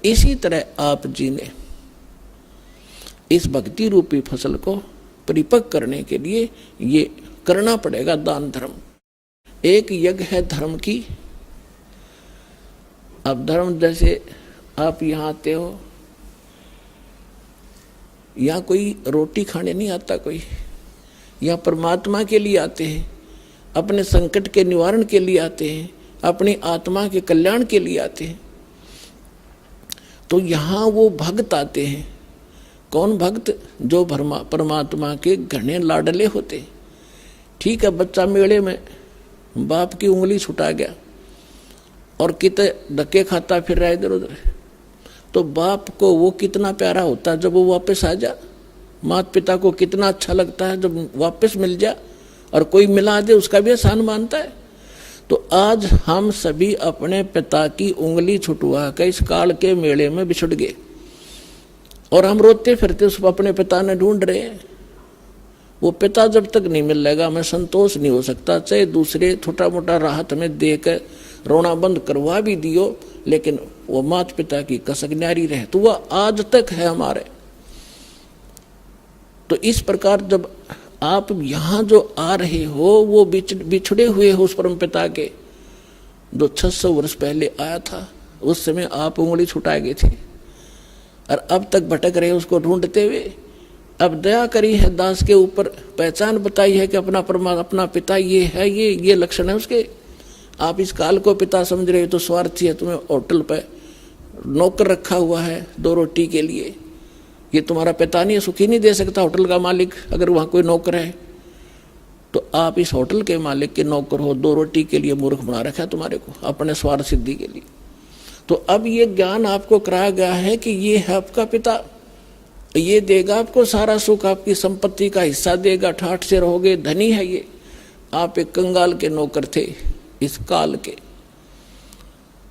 इसी तरह आप जी ने इस भक्ति रूपी फसल को परिपक्व करने के लिए ये करना पड़ेगा दान धर्म। एक यज्ञ है धर्म की। अब धर्म जैसे आप यहाँ आते हो, यहाँ कोई रोटी खाने नहीं आता, कोई यहाँ परमात्मा के लिए आते हैं, अपने संकट के निवारण के लिए आते हैं, अपनी आत्मा के कल्याण के लिए आते हैं। तो यहाँ वो भक्त आते हैं। कौन भक्त? जो परमात्मा के घने लाडले होते हैं। ठीक है, बच्चा मेले में बाप की उंगली छुटा गया और कितने धक्के खाता फिर रहा इधर उधर, तो बाप को वो कितना प्यारा होता है जब वो वापस आ जा। माता पिता को कितना अच्छा लगता है जब वापस मिल जा, और कोई मिला दे उसका भी एहसान मानता है। तो आज हम सभी अपने पिता की उंगली छुटवा कर इस काल के मेले में बिछड़ गए, और हम रोते फिरते उस अपने पिता ने ढूंढ रहे हैं। वो पिता जब तक नहीं मिलेगा हमें संतोष नहीं हो सकता। चाहे दूसरे छोटा मोटा राहत हमें देकर रोना बंद करवा भी दियो, लेकिन वो माता पिता की कसक न्यारी रहे तो वह आज तक है हमारे। तो इस प्रकार जब आप यहाँ जो आ रहे हो वो बिछड़े हुए हो उस परम पिता के, जो 600 वर्ष पहले आया था। उस समय आप उंगली छुटा गए थे और अब तक भटक रहे उसको ढूंढते हुए। अब दया करी है दास के ऊपर, पहचान बताई है कि अपना पिता ये है, ये लक्षण है उसके। आप इस काल को पिता समझ रहे हो तो स्वार्थी है। तुम्हें होटल पे नौकर रखा हुआ है 2 रोटी के लिए, ये तुम्हारा पिता नहीं है, सुखी नहीं दे सकता होटल का मालिक। अगर वहाँ कोई नौकर है तो आप इस होटल के मालिक के नौकर हो, 2 रोटी के लिए मूर्ख बना रखा है तुम्हारे को, अपने स्वार्थ सिद्धि के लिए। तो अब ये ज्ञान आपको कराया गया है कि ये है आपका पिता, ये देगा आपको सारा सुख, आपकी संपत्ति का हिस्सा देगा, ठाठ से रहोगे, धनी है ये। आप एक कंगाल के नौकर थे इस काल के।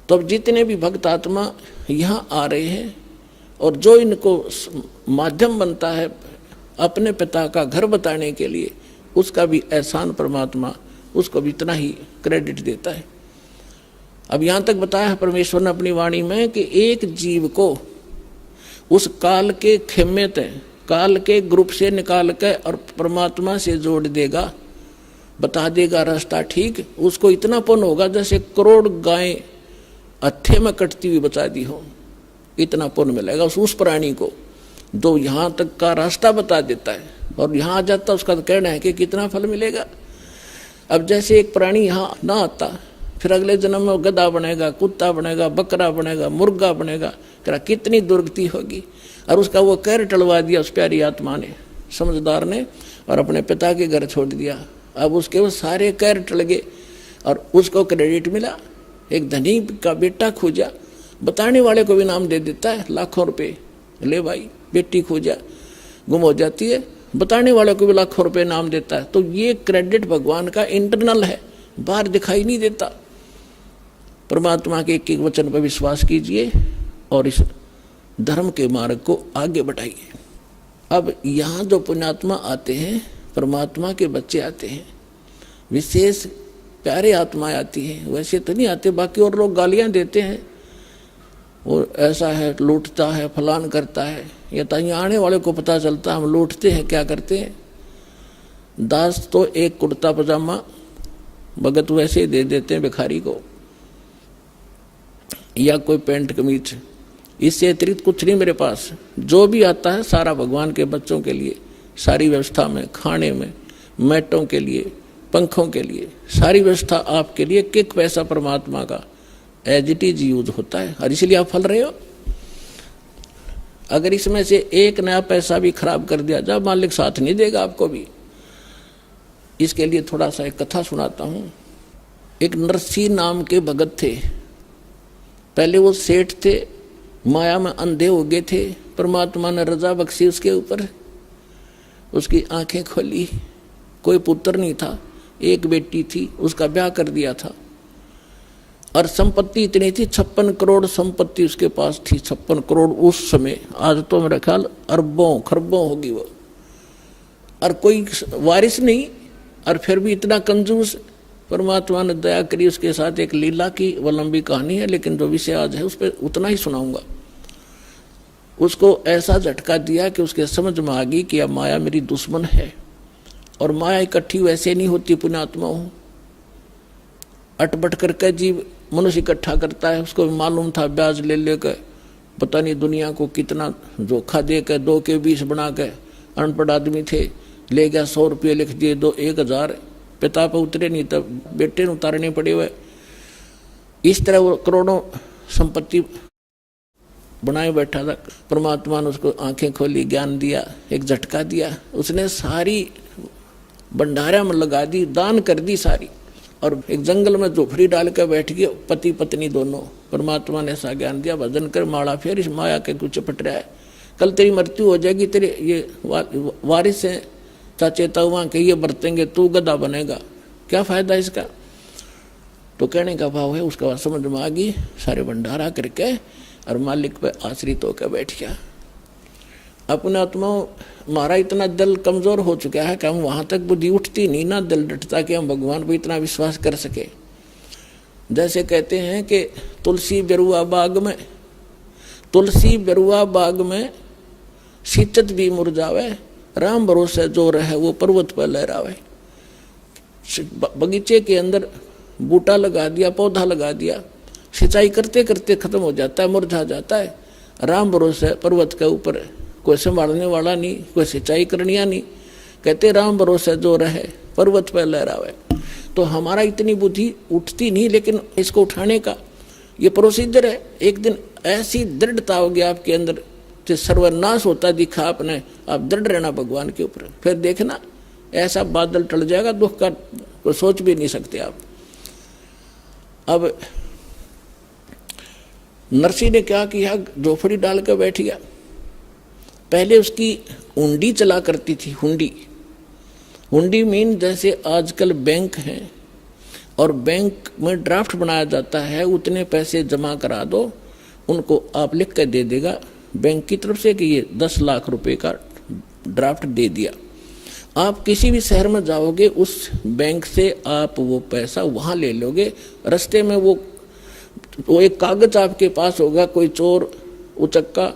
तो अब जितने भी भक्त आत्मा यहाँ आ रहे हैं और जो इनको माध्यम बनता है अपने पिता का घर बताने के लिए, उसका भी एहसान परमात्मा उसको भी इतना ही क्रेडिट देता है। अब यहाँ तक बताया है परमेश्वर ने अपनी वाणी में कि एक जीव को उस काल के खेमे तय, काल के ग्रुप से निकाल कर और परमात्मा से जोड़ देगा, बता देगा रास्ता ठीक। उसको इतना पुण्य होगा जैसे करोड़ गायें हत्थे में कटती हुई बचा दी हो, इतना पुण्य मिलेगा उस प्राणी को जो यहाँ तक का रास्ता बता देता है। और यहाँ आ जाता उसका तो कहना है कि कितना फल मिलेगा। अब जैसे एक प्राणी यहाँ ना आता, फिर अगले जन्म में गधा बनेगा, कुत्ता बनेगा, बकरा बनेगा, मुर्गा बनेगा, कितनी दुर्गति होगी। और उसका वो कैर टलवा दिया उस प्यारी आत्मा ने, समझदार ने, और अपने पिता के घर छोड़ दिया। अब उसके वो सारे कैर टल गए और उसको क्रेडिट मिला। एक धनी का बेटा खोजा, बताने वाले को भी नाम दे देता है लाखों रुपए, ले भाई बेटी खोजा, गुम हो जाती है, बताने वाले को भी लाखों रुपए नाम देता है। तो ये क्रेडिट भगवान का इंटरनल है, बाहर दिखाई नहीं देता। परमात्मा के एक एक वचन पर विश्वास कीजिए और इस धर्म के मार्ग को आगे बढ़ाइए। अब यहाँ जो पुण्यात्मा आते हैं, परमात्मा के बच्चे आते हैं, विशेष प्यारे आत्माएं आती हैं, वैसे तो नहीं आते। बाकी और लोग गालियाँ देते हैं, वो ऐसा है, लूटता है, फलान करता है। ये तो यहाँ आने वाले को पता चलता हम लूटते हैं क्या करते हैं। दास तो एक कुर्ता पजामा भगत वैसे ही दे देते हैं भिखारी को, या कोई पैंट कमीज, इससे अतिरिक्त कुछ नहीं मेरे पास। जो भी आता है सारा भगवान के बच्चों के लिए, सारी व्यवस्था में, खाने में, मैटों के लिए, पंखों के लिए, सारी व्यवस्था आपके लिए। किक पैसा परमात्मा का एज इट इज यूज होता है, और इसलिए आप फल रहे हो। अगर इसमें से एक नया पैसा भी खराब कर दिया जाए, मालिक साथ नहीं देगा आपको भी। इसके लिए थोड़ा सा एक कथा सुनाता हूँ। एक नरसी नाम के भगत थे। पहले वो सेठ थे, माया में अंधे हो गए थे। परमात्मा ने रजा बख्शी उसके ऊपर, उसकी आंखें खोली। कोई पुत्र नहीं था, एक बेटी थी, उसका ब्याह कर दिया था। और संपत्ति इतनी थी, 56 करोड़ संपत्ति उसके पास थी। 56 करोड़ उस समय, आज तो मेरा ख्याल अरबों खरबों होगी वो। और कोई वारिस नहीं, और फिर भी इतना कंजूस। परमात्मा ने दया करी उसके साथ। एक लीला की वो लंबी कहानी है, लेकिन जो विषय आज है उस पर उतना ही सुनाऊंगा। उसको ऐसा झटका दिया कि उसके समझ में आ गई कि अब माया मेरी दुश्मन है। और माया इकट्ठी वैसे नहीं होती पुण्यात्माओं, अटपट करके जीव मनुष्य इकट्ठा करता है। उसको मालूम था ब्याज ले लेकर पता नहीं दुनिया को कितना धोखा देकर 2 के 20 बना के, अनपढ़ आदमी थे, ले गया 100 रुपये लिख दिए, 1000 पिता पर उतरे नहीं तब बेटे ने उतारने पड़े हुए। इस तरह वो करोड़ों संपत्ति बनाए बैठा था। परमात्मा ने उसको आंखें खोली, ज्ञान दिया, एक झटका दिया, उसने सारी भंडारा में लगा दी, दान कर दी सारी। और एक जंगल में झोपड़ी डाल कर बैठ गए पति पत्नी दोनों। परमात्मा ने ऐसा ज्ञान दिया, भजन कर माला फेर, इस माया के कुछ चपट रहा है, कल तेरी मृत्यु हो जाएगी, तेरे ये वारिस हैं चाचे ताऊआ के, ये बरतेंगे, तू गधा बनेगा, क्या फायदा इसका। तो कहने का भाव है उसका समझ में आ गई, सारे भंडारा करके और मालिक पे आश्रित होकर बैठ गया। अपने आत्माओं हमारा इतना दिल कमजोर हो चुका है कि हम वहां तक बुद्धि उठती नहीं ना, दिल डटता कि हम भगवान पर इतना विश्वास कर सके। जैसे कहते हैं कि तुलसी बेरुआ बाग में, तुलसी बेरुआ बाग में सीचत भी मुरझावे, राम भरोसे जो रहे वो पर्वत पर लहरावे। बगीचे के अंदर बूटा लगा दिया, पौधा लगा दिया, सिंचाई करते करते खत्म हो जाता है, मुरझा जाता है। राम भरोसे पर्वत के ऊपर कोई संभालने वाला नहीं, कोई सिंचाई करनिया नहीं, कहते राम भरोसे जो रहे पर्वत पर लहरावे। तो हमारा इतनी बुद्धि उठती नहीं, लेकिन इसको उठाने का ये प्रोसीजर है। एक दिन ऐसी दृढ़ता होगी आपके अंदर, जो सर्वनाश होता दिखा आपने, आप दृढ़ रहना भगवान के ऊपर, फिर देखना ऐसा बादल टल जाएगा, दुख का कोई सोच भी नहीं सकते आप। अब नरसी ने क्या किया, झोपड़ी डाल कर बैठ गया। पहले उसकी हुंडी चला करती थी, हुंडी। हुंडी मीन जैसे आजकल बैंक है और बैंक में ड्राफ्ट बनाया जाता है, उतने पैसे जमा करा दो, उनको आप लिख कर दे देगा बैंक की तरफ से कि ये 10 लाख रुपए का ड्राफ्ट दे दिया। आप किसी भी शहर में जाओगे, उस बैंक से आप वो पैसा वहाँ ले लोगे। रास्ते में वो एक कागज आपके पास होगा, कोई चोर उचक्का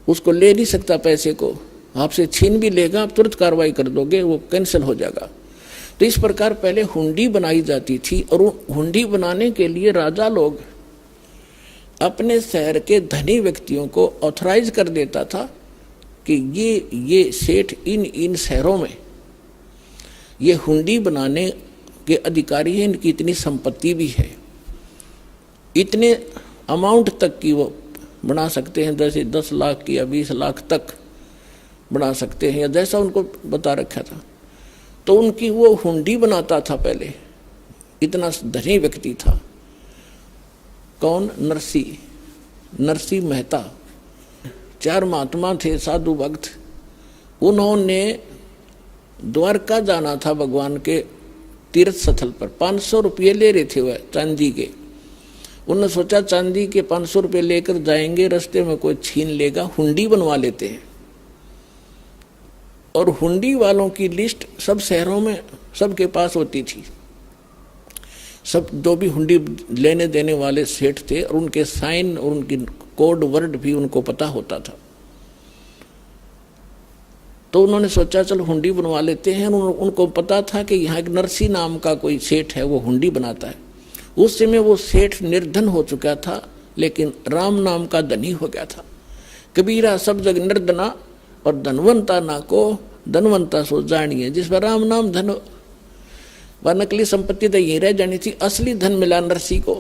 उसको ले नहीं सकता, पैसे को आपसे छीन भी लेगा, आप तुरंत कार्रवाई कर दोगे, वो कैंसिल हो जाएगा। तो इस प्रकार पहले हुंडी बनाई जाती थी। और हुंडी बनाने के लिए राजा लोग अपने शहर के धनी व्यक्तियों को ऑथराइज कर देता था कि ये सेठ इन शहरों में ये हुंडी बनाने के अधिकारी हैं, इनकी इतनी संपत्ति भी है, इतने अमाउंट तक की वो बना सकते हैं, जैसे 10 लाख की या 20 लाख तक बना सकते हैं, या जैसा उनको बता रखा था। तो उनकी वो हुंडी बनाता था पहले, इतना धनी व्यक्ति था। कौन? नरसी मेहता। 4 महात्मा थे, साधु भक्त। उन्होंने द्वारका जाना था भगवान के तीर्थ स्थल पर। 500 रुपये ले रहे थे वह चांदी के। उन्होंने सोचा चांदी के 500 रुपये लेकर जाएंगे, रास्ते में कोई छीन लेगा, हुंडी बनवा लेते हैं। और हुंडी वालों की लिस्ट सब शहरों में सबके पास होती थी। सब जो भी हुंडी लेने देने वाले सेठ थे, और उनके साइन और उनकी कोड वर्ड भी उनको पता होता था। तो उन्होंने सोचा चल हुंडी बनवा लेते हैं। उनको पता था कि यहाँ एक नरसी नाम का कोई सेठ है, वो हुंडी बनाता है। उस समय वो सेठ निर्धन हो चुका था, लेकिन राम नाम का धनी हो गया था। कबीरा सब जग निर्धना और धनवंता ना को, धनवंता सो जानिए। जिस पर राम नाम धन व नकली संपत्ति तो यही रह जानी थी, असली धन मिला नरसी को।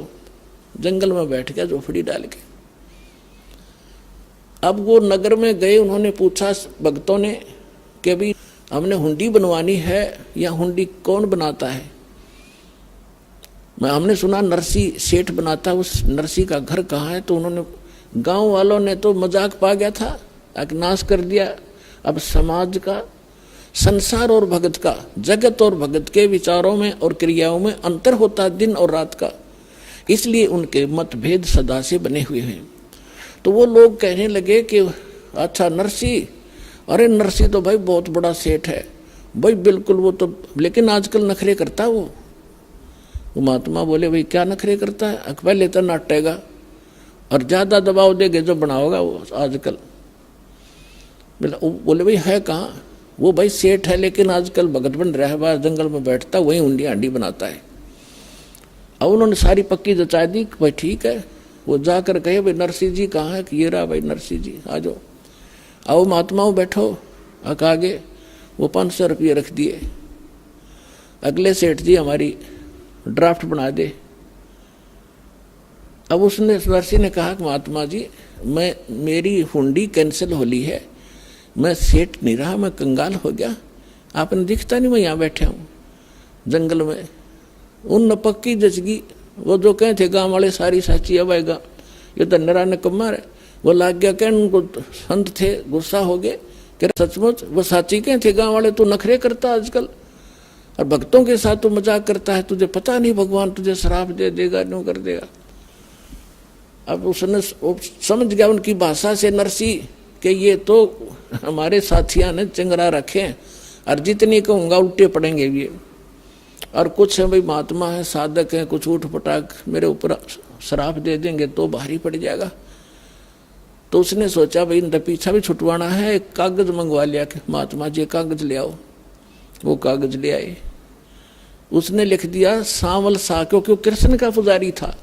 जंगल में बैठ गया झोपड़ी डाल के। अब वो नगर में गए, उन्होंने पूछा भक्तों ने कि भाई हमने हुंडी बनवानी है, या हुंडी कौन बनाता है? हमने सुना नरसी सेठ बनाता, उस नरसी का घर कहाँ है? तो उन्होंने, गांव वालों ने तो मजाक पा गया था, नाश कर दिया। अब समाज का, संसार और भगत का, जगत और भगत के विचारों में और क्रियाओं में अंतर होता है दिन और रात का, इसलिए उनके मतभेद सदा से बने हुए हैं। तो वो लोग कहने लगे कि अच्छा नरसी, अरे नरसी तो भाई बहुत बड़ा सेठ है भाई, बिल्कुल वो तो, लेकिन आजकल नखरे करता है वो। महात्मा बोले भाई क्या नखरे करता है? पहले तो नाटेगा और ज्यादा दबाव देगे जो बनाओगा वो आजकल। बोले भाई है कहाँ? वो भाई सेठ है, लेकिन आजकल भगत बन रहा है, बाहर जंगल में बैठता, वहीं हुंडी हांडी बनाता है। अब उन्होंने सारी पक्की जचा दी, भाई ठीक है। वो जाकर कहे भाई नरसिंह जी कहाँ है? कि ये रहा भाई नरसिंह जी, आ जाओ। आओ महात्माओं बैठो। आगे वो 500 रुपये रख दिए। अगले सेठ जी हमारी ड्राफ्ट बना दे। अब उसने नरसिंह ने कहा कि महात्मा जी मेरी हुंडी कैंसिल हो ली है, मैं सेठ नहीं रहा, मैं कंगाल हो गया, आपने दिखता नहीं मैं यहाँ बैठे हूँ जंगल में। उन पक्की जचगी। वो जो कहे थे गांव वाले सारी साची अब आएगा, ये तो नरा निकम्मा है। वो लाग गया कहने, उनको संत थे गुस्सा हो गए कि सचमुच वो साची कहे थे गांव वाले, तू नखरे करता आजकल और भक्तों के साथ तू मजाक करता है, तुझे पता नहीं भगवान तुझे श्राप दे देगा, न्यू कर देगा। अब उसने समझ गया उनकी भाषा से नरसिंह कि ये तो हमारे साथिया ने चंगरा रखे हैं और जितनी कहूँगा उल्टे पड़ेंगे ये। और कुछ है भाई महात्मा है, साधक है, कुछ उठ पटाक मेरे ऊपर श्राप दे देंगे तो भारी पड़ जाएगा। तो उसने सोचा भाई इनका पीछा भी छुटवाना है, एक कागज मंगवा लिया कि महात्मा जी कागज ले आओ। वो कागज ले आए। उसने लिख दिया सांवल सा, क्योंकि वो कृष्ण का पुजारी था,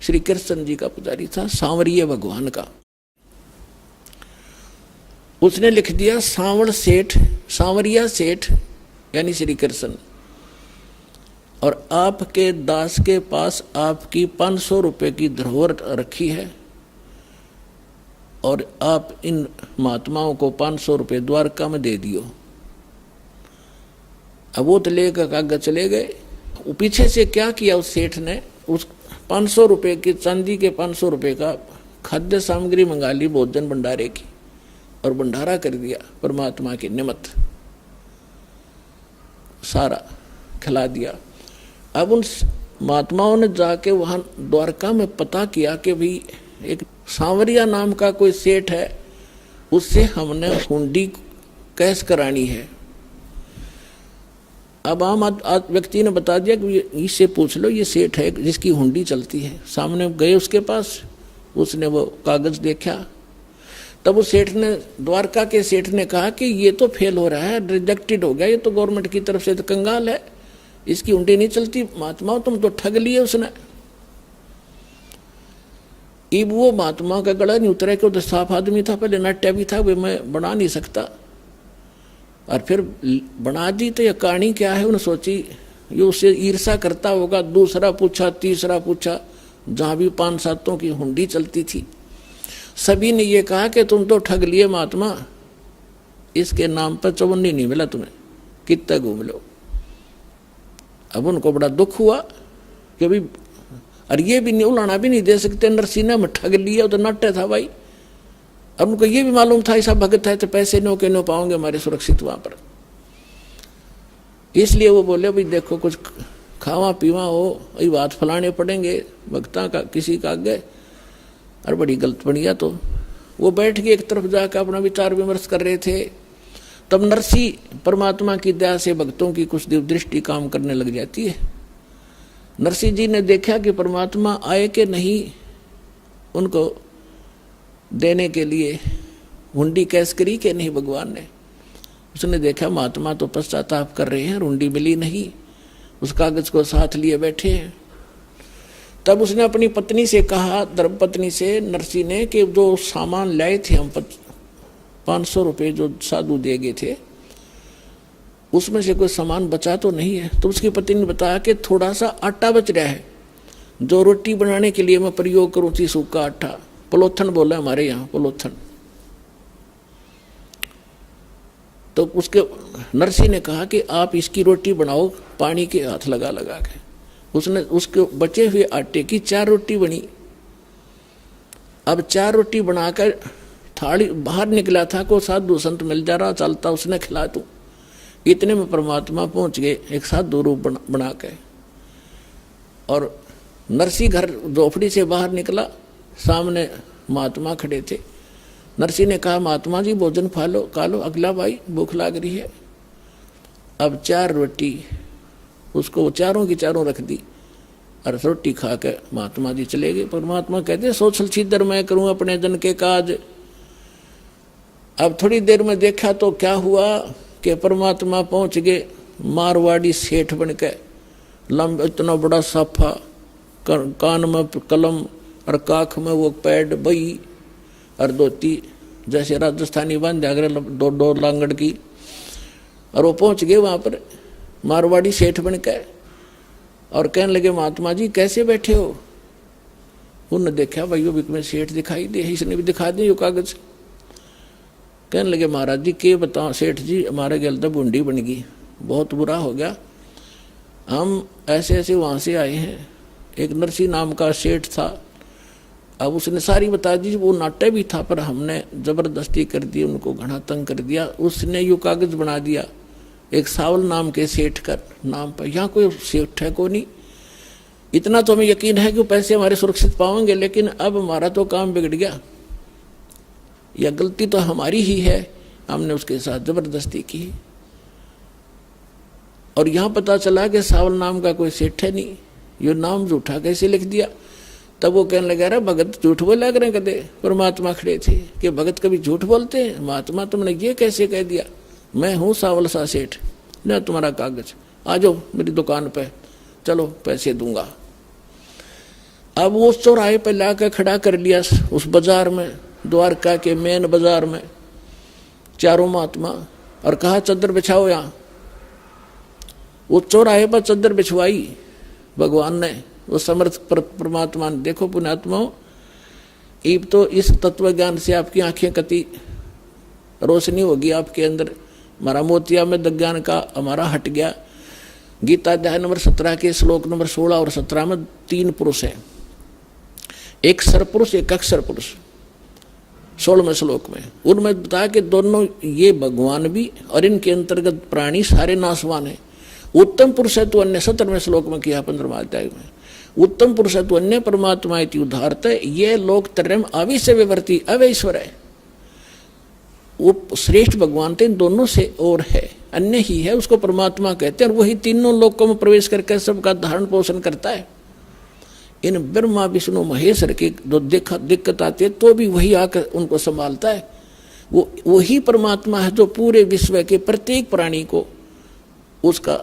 श्री कृष्ण जी का पुजारी था, सांवरिया भगवान का। उसने लिख दिया सांवल सेठ, सांवरिया सेठ यानी श्री कृष्ण, और आपके दास के पास आपकी 500 रुपए की धरोहर रखी है और आप इन महात्माओं को 500 रुपए द्वारका में दे दियो। अब वो तो लेकर कागज चले गए। पीछे से क्या किया उस सेठ ने, उस 500 रुपए की चांदी के 500 रुपए का खाद्य सामग्री मंगा ली भोजन भंडारे की और भंडारा कर दिया परमात्मा के निमित्त, सारा खिला दिया। अब उन महात्माओं ने जाके वहां द्वारका में पता किया कि भाई एक सांवरिया नाम का कोई सेठ है, उससे हमने हुंडी कैश करानी है। अब आम व्यक्ति ने बता दिया कि इससे पूछ लो, ये सेठ है जिसकी हुंडी चलती है। सामने गए उसके पास, उसने वो कागज देखा। तब उस सेठ ने, द्वारका के सेठ ने कहा कि ये तो फेल हो रहा है, रिजेक्टेड हो गया, ये तो गवर्नमेंट की तरफ से तो कंगाल है, इसकी हुंडी नहीं चलती। महात्मा तुम तो ठग लिए उसने। इब वो महात्मा का गला नहीं उतरा कि वो तो साफ आदमी था, पहले नाट्य भी था, वे मैं बना नहीं सकता, और फिर बना दी। तो यह कहानी क्या है, उन्होंने सोची ये उससे ईर्षा करता होगा। दूसरा पूछा, तीसरा पूछा, जहां भी 5-7 की हुंडी चलती थी, सभी ने ये कहा कि तुम तो ठग लिए महात्मा, इसके नाम पर 54 नहीं मिला तुम्हें, कितना घूम लो। अब उनको बड़ा दुख हुआ कि भाई, और ये भी नहीं उलाना भी नहीं दे सकते, नरसिंह ने ठग लिया, तो नाट्य था भाई। अब उनको ये भी मालूम था ऐसा भगत है तो पैसे नो के नो पाओगे हमारे सुरक्षित वहां पर। इसलिए वो बोले भाई देखो कुछ खावा पीवा हो, ये बात फलाने पड़ेंगे भक्ता का किसी का आगे, और बड़ी गलत बढ़िया। तो वो बैठ के एक तरफ जाकर अपना विचार विमर्श कर रहे थे। तब नरसिंह परमात्मा की दया से भक्तों की कुछ दृष्टि काम करने लग जाती है। नरसिंह जी ने देखा कि परमात्मा आए कि नहीं उनको देने के लिए, हुंडी कैश करी कि नहीं भगवान ने। उसने देखा महात्मा तो पश्चाताप कर रहे हैं, हुंडी मिली नहीं, उस कागज को साथ लिए बैठे हैं। तब उसने अपनी पत्नी से कहा, धर्मपत्नी से नरसिंह ने, कि जो सामान लाए थे हम 500 रुपये जो साधु दे गए थे, उसमें से कोई सामान बचा तो नहीं है। तो उसकी पत्नी ने बताया कि थोड़ा सा आटा बच रहा है, जो रोटी बनाने के लिए मैं प्रयोग करूँ थी, सूखा आटा, पलोथन बोला हमारे यहाँ, पलोथन। तो उसके नरसिंह ने कहा कि आप इसकी रोटी बनाओ पानी के हाथ लगा लगा के। उसने उसके बचे हुए आटे की 4 रोटी बनी। अब 4 रोटी बनाकर थाली बाहर निकला था, को साधु संत मिल जा रहा चलता, उसने खिला दूं। इतने में परमात्मा पहुंच गए एक साधु रूप बना के। और नरसिंह घर झोपड़ी से बाहर निकला, सामने महात्मा खड़े थे। नरसिंह ने कहा महात्मा जी भोजन खा लो, अगला भाई भूख लाग रही है। अब 4 रोटी उसको चारों की चारों रख दी और रोटी खा के महात्मा जी चले गए। परमात्मा कहते सोचल छिदर मैं करूं अपने जन के काज, अब थोड़ी देर में देखा तो क्या हुआ कि परमात्मा पहुंच गए मारवाड़ी सेठ बनके, लंबा इतना बड़ा साफा, कान में कलम और काख में वो पैड बई और धोती जैसे राजस्थानी बांध अगर दो लांगड़ की, और वो पहुंच गए वहां पर मारवाड़ी सेठ बनके और कहने लगे महात्मा जी कैसे बैठे हो। उन्होंने देखा भाई वो में सेठ दिखाई दे, इसने भी दिखा दी कागज। कहने लगे महाराज जी के बताओ सेठ जी, हमारे गल तो बूंदी बन गई, बहुत बुरा हो गया, हम ऐसे ऐसे वहाँ से आए हैं। एक नरसी नाम का सेठ था, अब उसने सारी बता दी, वो नाट्य भी था पर हमने जबरदस्ती कर दी, उनको घना तंग कर दिया। उसने यू कागज बना दिया एक सावल नाम के सेठ का नाम पर, यहाँ कोई सेठ है को नहीं, इतना तो हमें यकीन है कि पैसे हमारे सुरक्षित पाएंगे, लेकिन अब हमारा तो काम बिगड़ गया, यह गलती तो हमारी ही है, हमने उसके साथ जबरदस्ती की। और यहां पता चला कि सावल नाम का कोई सेठ है नहीं, ये नाम झूठा कैसे लिख दिया। तब वो कहने लगा, अरे भगत झूठ बोला करें कदे। परमात्मा खड़े थे कि भगत कभी झूठ बोलते हैं, महात्मा तुमने ये कैसे कह दिया, मैं हूं सावल सा सेठ, न तुम्हारा कागज, आ जाओ मेरी दुकान पे, चलो पैसे दूंगा। अब वो चौराहे पे लाकर खड़ा कर लिया उस बाजार में, द्वारका के मेन बाजार में, चारों महात्मा, और कहा चद्दर बिछाओ यहाँ। वो चौराहे पर चद्दर बिछवाई भगवान ने, वो समर्थ परमात्मा ने। देखो पुण्यात्माओं, इब तो इस तत्व ज्ञान से आपकी आंखें कति रोशनी होगी आपके अंदर। हमारा मोतिया में ज्ञान का हमारा हट गया। गीता अध्याय नंबर 17 के श्लोक नंबर 16 और 17 में 3 पुरुष है, एक सरपुरुष एक अक्षर पुरुष, 16वें श्लोक में। उनमें बताया कि दोनों ये भगवान भी और इनके अंतर्गत प्राणी सारे नाशवान है। उत्तम पुरुष है तो अन्य 17वें श्लोक में किया 15वां अध्याय में, उत्तम पुरुष है तो अन्य परमात्मा इति उदाहरत, ये लोक त्रयम आविश्य विवर्ती अवैश्वर है। वो श्रेष्ठ भगवान थे, इन दोनों से और है, अन्य ही है, उसको परमात्मा कहते हैं। और वही तीनों लोकों में प्रवेश करके सबका धारण पोषण करता है। इन ब्रह्मा विष्णु महेश्वर की जो दिक्कत आती है तो भी वही आकर उनको संभालता है। वो वही परमात्मा है जो पूरे विश्व के प्रत्येक प्राणी को उसका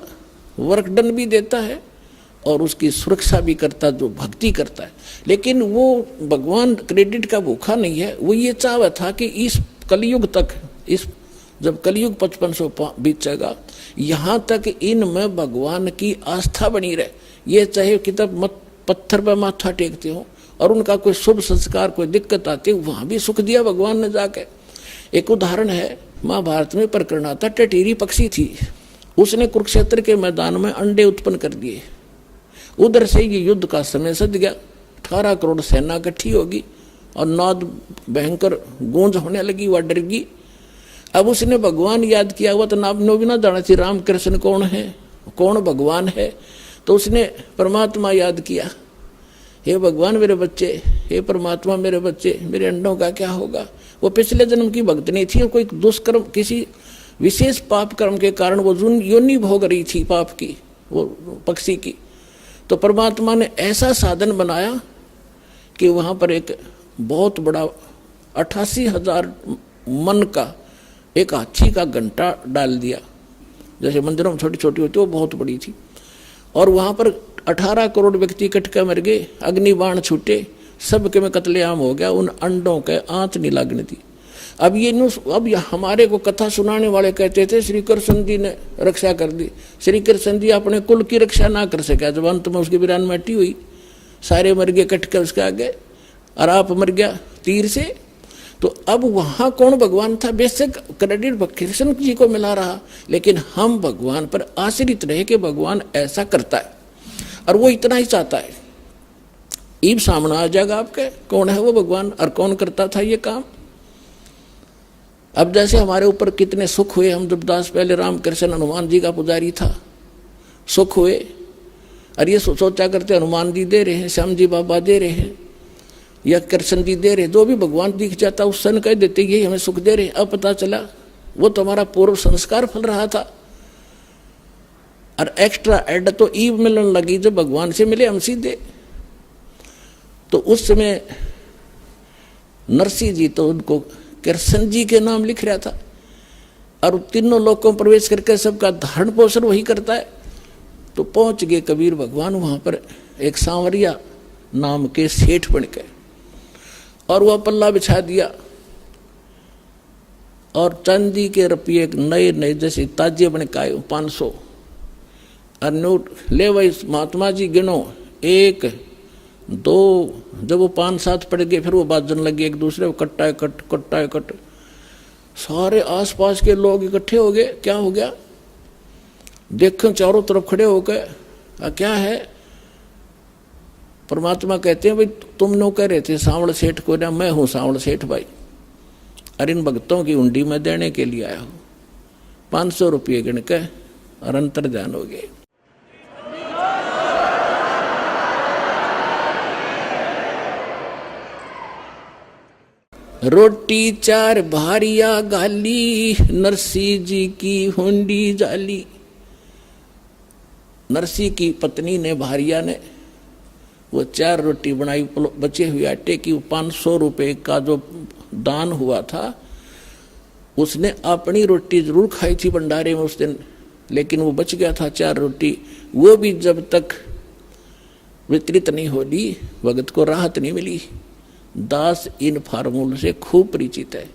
वर्कडन भी देता है और उसकी सुरक्षा भी करता है, जो भक्ति करता है। लेकिन वो भगवान क्रेडिट का भूखा नहीं है, वो ये चाहता था कि इस कलयुग तक, इस जब कलयुग 5500 बीतेगा, यहाँ तक इनमें भगवान की आस्था बनी रहे। ये चाहे किताब पत्थर पर माथा टेकते हो और उनका कोई शुभ संस्कार कोई दिक्कत आती है, वहाँ भी सुख दिया भगवान ने जाके। एक उदाहरण है, महाभारत में प्रकरण आता, टटीरी पक्षी थी, उसने कुरुक्षेत्र के मैदान में अंडे उत्पन्न कर दिए। उधर से ये युद्ध का समय सद गया, 18 करोड़ सेना इकट्ठी होगी और नाद भयंकर गूंज होने लगी, वह डर गई। अब उसने भगवान याद किया, हुआ तो नाम नो भी ना जाना चाहिए राम कृष्ण कौन है, कौन भगवान है। तो उसने परमात्मा याद किया, हे भगवान मेरे बच्चे, हे परमात्मा मेरे बच्चे, मेरे अंडों का क्या होगा। वो पिछले जन्म की भक्त नहीं थी और कोई दुष्कर्म किसी विशेष पाप कर्म के कारण वो योनि भोग रही थी पाप की, वो पक्षी की। तो परमात्मा ने ऐसा साधन बनाया कि वहाँ पर एक बहुत बड़ा 88,000 मन का एक हाथी का घंटा डाल दिया, जैसे मंदिरों में छोटी छोटी होती, वो बहुत बड़ी थी। और वहाँ पर 18 करोड़ व्यक्ति इकट्ठ कर मर गए, अग्निबाण छूटे, सबके में कत्लेआम हो गया, उन अंडों के आंच नहीं लगने दी। अब ये हमारे को कथा सुनाने वाले कहते थे श्री कृष्ण जी ने रक्षा कर दी। श्री कृष्ण जी अपने कुल की रक्षा ना कर सका, जब अंत में उसकी वीरान मिट्टी हुई, सारे मर गए कट कर उसके आगे, और आप मर गया तीर से। तो अब वहां कौन भगवान था? बेशक क्रेडिट कृष्ण जी को मिला रहा, लेकिन हम भगवान पर आश्रित रहे कि भगवान ऐसा करता है और वो इतना ही चाहता है। ईब सामने आ जाएगा आपके कौन है वो भगवान और कौन करता था ये काम। अब जैसे हमारे ऊपर कितने सुख हुए, हम जब दास पहले रामकृष्ण हनुमान जी का पुजारी था, सुख हुए और ये सोचा करते हनुमान जी दे रहे हैं, श्याम जी बाबा दे रहे हैं या कृष्ण जी दे रहे, जो भी भगवान दिख जाता उस सन कह देते यही हमें सुख दे रहे। अब पता चला वो तो हमारा पूर्व संस्कार फल रहा था और एक्स्ट्रा एड तो ईव मिलने लगी जब भगवान से मिले हम सीधे। तो उस समय नरसिंह जी तो उनको कृष्ण जी के नाम लिख रहा था, और तीनों लोगों में प्रवेश करके सबका धारण पोषण वही करता है। तो पहुंच गए कबीर भगवान वहां पर एक सांवरिया नाम के सेठ बन के, और वह पल्ला बिछा दिया और चांदी के रुपये नए नए जैसे ताजे बन के आए 500 और नोट ले भाई महात्मा जी गिनो 1 2, जब वो 5-7 पड़ गए फिर वो बाजन लगे एक दूसरे को कट्टा कट। सारे आसपास के लोग इकट्ठे हो गए, क्या हो गया देखो चारों तरफ खड़े होकर, क्या है? परमात्मा कहते हैं भाई तुम नो कह रहे थे सांवड़ सेठ को, ना मैं हूं सांवड़ सेठ भाई, और इन भक्तों की हुंडी में देने के लिए आया हूं। 500 रुपये गिन के और अंतर ध्यान हो गए। रोटी 4 भारिया गाली, नरसी जी की हुंडी जाली। नरसी की पत्नी ने भारिया ने वो 4 रोटी बनाई बचे हुए आटे की। 500 रुपये का जो दान हुआ था उसने अपनी रोटी जरूर खाई थी भंडारे में उस दिन, लेकिन वो बच गया था 4 रोटी। वो भी जब तक वितरित नहीं होली भगत को राहत नहीं मिली। दास इन फार्मूल से खूब परिचित है।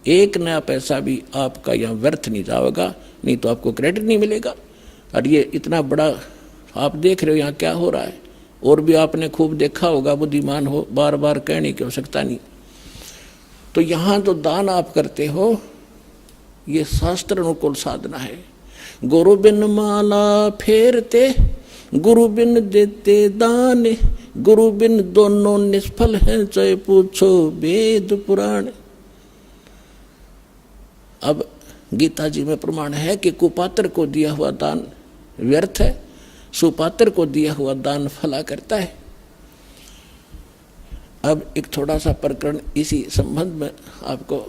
1 नया पैसा भी आपका यहाँ व्यर्थ नहीं जाएगा, नहीं तो आपको क्रेडिट नहीं मिलेगा। और ये इतना बड़ा आप देख रहे हो यहाँ क्या हो रहा है, और भी आपने खूब देखा होगा, बुद्धिमान हो, बार बार कहने की आवश्यकता नहीं। तो यहाँ जो दान आप करते हो ये शास्त्र अनुकूल साधना है। गुरु बिन माला फेरते, गुरु बिन देते दान, गुरु बिन दोनों निष्फल हैं, चाहे पूछो वेद पुराण। अब गीता जी में प्रमाण है कि कुपात्र को दिया हुआ दान व्यर्थ है, सुपात्र को दिया हुआ दान फला करता है। अब एक थोड़ा सा प्रकरण इसी संबंध में आपको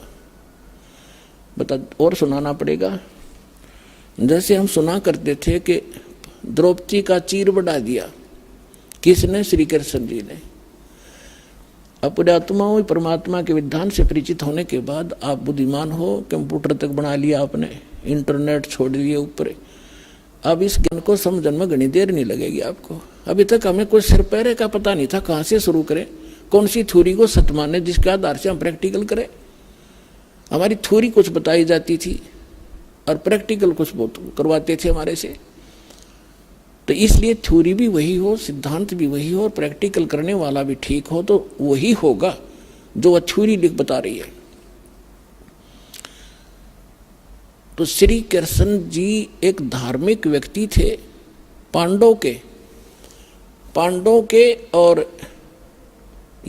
और सुनाना पड़ेगा। जैसे हम सुना करते थे कि द्रौपदी का चीर बढ़ा दिया किसने? श्री कृष्ण जी ने। अपने आत्माओं परमात्मा के विधान से परिचित होने के बाद आप बुद्धिमान हो, कंप्यूटर तक बना लिया आपने, इंटरनेट छोड़ दिए ऊपर। अब इस ज्ञान को समझने में घनी देर नहीं लगेगी आपको। अभी तक हमें कोई सिर पैरे का पता नहीं था, कहाँ से शुरू करें, कौन सी थ्योरी को सत्य माने जिसके आधार से हम प्रैक्टिकल करें। हमारी थ्योरी कुछ बताई जाती थी और प्रैक्टिकल कुछ करवाते थे हमारे से। तो इसलिए थ्योरी भी वही हो, सिद्धांत भी वही हो, और प्रैक्टिकल करने वाला भी ठीक हो, तो वही होगा जो वह थ्योरी लिख बता रही है। तो श्री कृष्ण जी एक धार्मिक व्यक्ति थे, पांडव के और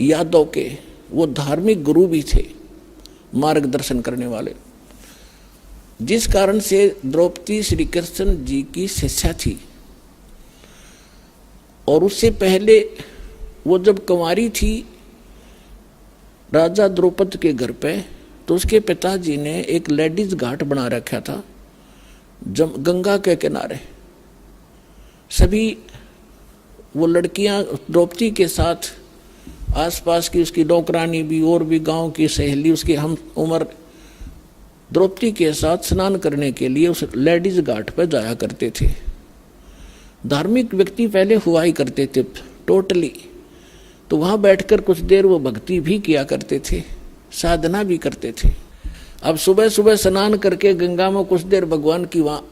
यादव के वो धार्मिक गुरु भी थे, मार्गदर्शन करने वाले, जिस कारण से द्रौपदी श्री कृष्ण जी की शिष्या थी। और उससे पहले वो जब कुंवारी थी राजा द्रौपद के घर पे, तो उसके पिताजी ने एक लेडीज घाट बना रखा था गंगा के किनारे। सभी वो लड़कियां द्रौपदी के साथ, आसपास की उसकी नौकरानी भी और भी गांव की सहेली उसकी हम उम्र द्रौपदी के साथ स्नान करने के लिए उस लेडीज घाट पर जाया करते थे। धार्मिक व्यक्ति पहले हुआ ही करते थे टोटली। तो वहाँ बैठकर कुछ देर वो भक्ति भी किया करते थे, साधना भी करते थे। अब सुबह सुबह स्नान करके गंगा में कुछ देर भगवान की वहाँ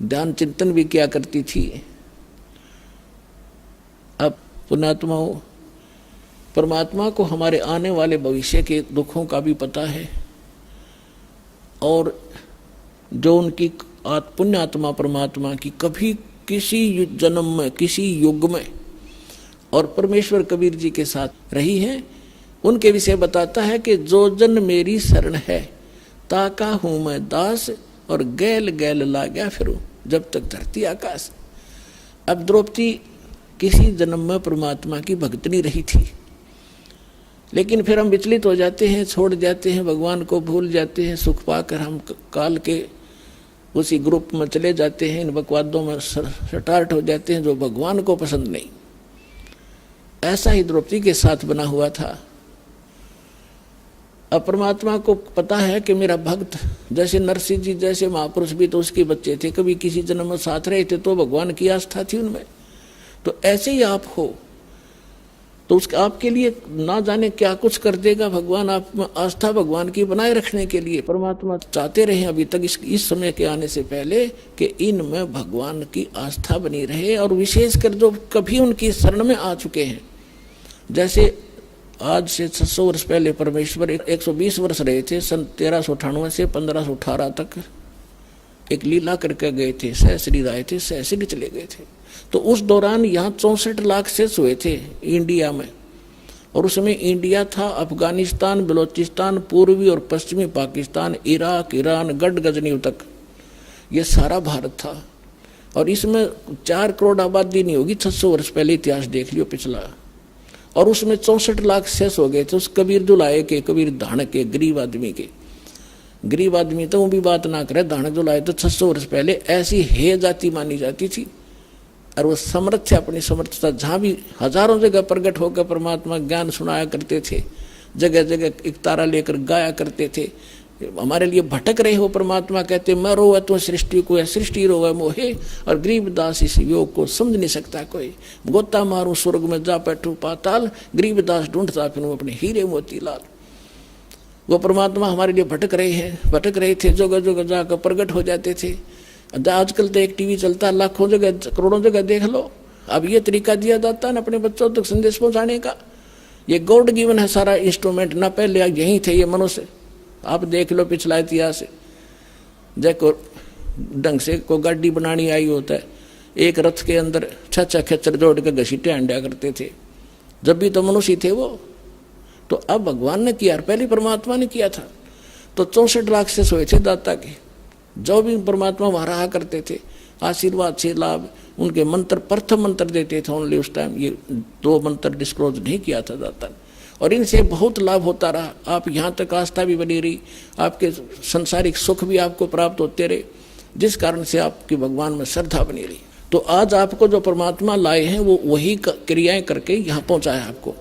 ध्यान चिंतन भी किया करती थी। अब पुण्यात्माओं, परमात्मा को हमारे आने वाले भविष्य के दुखों का भी पता है, और जो उनकी पुण्यात्मा परमात्मा की कभी किसी जन्म में, किसी युग में और परमेश्वर कबीर जी के साथ रही है, उनके विषय बताता है कि जो जन मेरी शरण है ताका हूं मैं दास, और गैल गैल ला गया फिरूं जब तक धरती आकाश। अब द्रौपदी किसी जन्म में परमात्मा की भक्तनी रही थी, लेकिन फिर हम विचलित हो जाते हैं, छोड़ जाते हैं, भगवान को भूल जाते हैं। सुख पाकर हम काल के उसी ग्रुप में चले जाते हैं, इन बकवादों में स्टार्ट हो जाते हैं जो भगवान को पसंद नहीं। ऐसा ही द्रौपदी के साथ बना हुआ था। अब परमात्मा को पता है कि मेरा भक्त, जैसे नरसिंह जी जैसे महापुरुष भी तो उसके बच्चे थे, कभी किसी जन्म में साथ रहे थे, तो भगवान की आस्था थी उनमें। तो ऐसे ही आप हो तो उसके आपके लिए ना जाने क्या कुछ कर देगा भगवान। आप में आस्था भगवान की बनाए रखने के लिए परमात्मा चाहते रहे अभी तक इस समय के आने से पहले कि इनमें भगवान की आस्था बनी रहे, और विशेषकर जो कभी उनकी शरण में आ चुके हैं। जैसे आज से 600 वर्ष पहले परमेश्वर 120 वर्ष रहे थे, सन 1398 से 1518 तक एक लीला करके गए थे, सहस्री आए थे, सहस्री चले गए थे। तो उस दौरान यहाँ 64 लाख शेष हुए थे इंडिया में, और उसमें इंडिया था, अफगानिस्तान, बलोचिस्तान, पूर्वी और पश्चिमी पाकिस्तान, इराक, ईरान, गढ़ गजनीव तक, ये सारा भारत था। और इसमें 4 करोड़ आबादी नहीं होगी, 600 वर्ष पहले इतिहास देख लियो पिछला। और उसमें 64 लाख शेष हो गए थे उस कबीर दुलाए के, कबीर धाणक के, गरीब आदमी के। गरीब आदमी तो वो भी बात ना करे, धाणक दुलाए तो 600 वर्ष पहले ऐसी हे जाति मानी जाती थी, और वो समर्थ थे, अपनी समर्थता जहाँ भी हजारों जगह प्रकट होकर परमात्मा ज्ञान सुनाया करते थे, जगह जगह एक तारा लेकर गाया करते थे। हमारे लिए भटक रहे हो परमात्मा कहते, मैं रोवे तो सृष्टि को है, सृष्टि रोवे मोहे, और गरीबदास इस योग को समझ नहीं सकता कोई। गोता मारूं स्वर्ग में जा बैठूं पाताल, गरीबदास ढूंढता फिर अपने हीरे मोती लाल। वो परमात्मा हमारे लिए भटक रहे थे, जगह जगह जाकर प्रकट हो जाते थे। आजकल तो एक टीवी चलता, लाखों जगह करोड़ों जगह देख लो। अब ये तरीका दिया जाता है ना अपने बच्चों तक संदेश पहुंचाने का, ये गॉड गिवन है सारा इंस्ट्रूमेंट ना, पहले यही थे ये मनुष्य। आप देख लो पिछला इतिहास, देखो ढंग से को गाड़ी बनानी आई होता है, एक रथ के अंदर 6 खेचर जोड़ के घसीटे अंडा करते थे, जब भी तो मनुष्य थे वो। तो अब भगवान ने किया, पहले परमात्मा ने किया था। तो 64 लाख से सोए थे दाता के, जो भी परमात्मा वहां रहा करते थे, आशीर्वाद से लाभ, उनके मंत्र प्रथम मंत्र देते थे ओनली उस टाइम, ये 2 मंत्र डिस्क्लोज नहीं किया था दाता ने, और इनसे बहुत लाभ होता रहा। आप यहाँ तक आस्था भी बनी रही, आपके संसारिक सुख भी आपको प्राप्त होते रहे, जिस कारण से आपकी भगवान में श्रद्धा बनी रही। तो आज आपको जो परमात्मा लाए हैं वो वही क्रियाएं करके यहाँ पहुँचाया आपको।